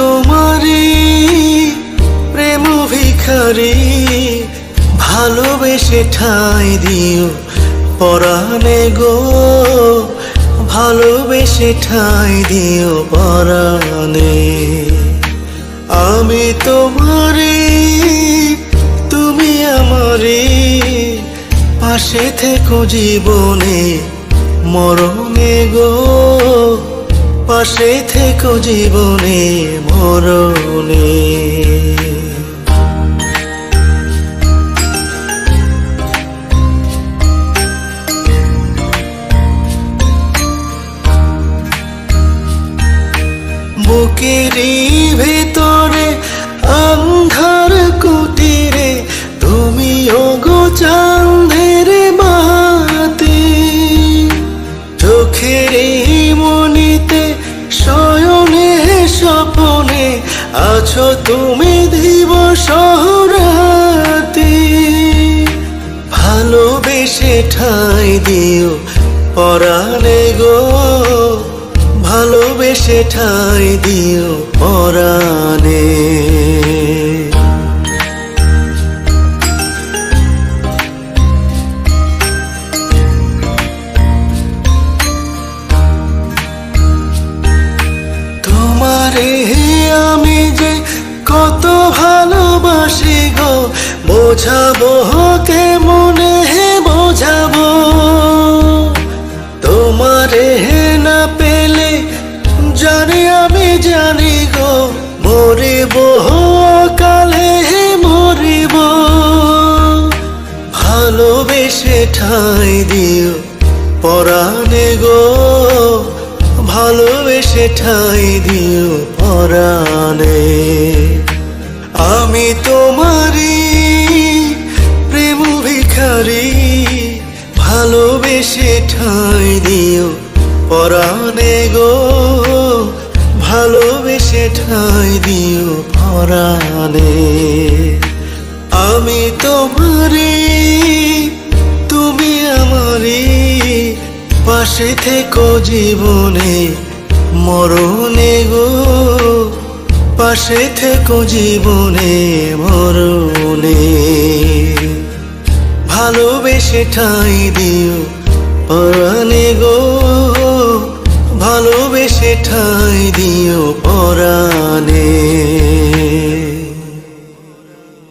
তোমারি প্রেম ভিখারি, ভালোবেসে ঠাঁই দিও পরাণে গো, ভালোবেসে ঠাঁই দিও পরাণে। আমি তোমারি তুমি আমারি, পাশে থেকো জীবনে মরণে গো, পাশে থেকো জীবনে মরণে। বুকেরই ভেতরে আন্ধার কুটিরে তুমি ওগো চাঁদের বাতি, চোখের মনিতে শয়নে স্বপনে আছো তুমি দিবস রাতি। ভালোবেসে ঠাঁই দিও পরাণে গো, ভালোবেসে ঠাঁই দিও পরাণে। তোমারে আমি যে কত ভালোবাসি গো, বোঝাবো কেমনে বোঝাবো। তোমারে না পেলে জানি আমি জানি গো, মরিব কালে মরিব। ভালোবেসে ঠাঁই দিও পরাণে গো, ভালোবেসে ঠাঁই দিও পরাণে। আমি তোমারি প্রেম ভিখারি, ভালোবেসে ঠাঁই দিও পরাণে গো, ভালোবেসে ঠাঁই দিও পরাণে। আমি তোমারি তুমি আমারি, পাশে থেকো জীবনে মরণে গো, পাশে থেকো জীবনে মরণে। ভালোবেসে ঠাঁই দিও পরাণে গো, ভালোবেসে ঠাঁই দিও পরাণে।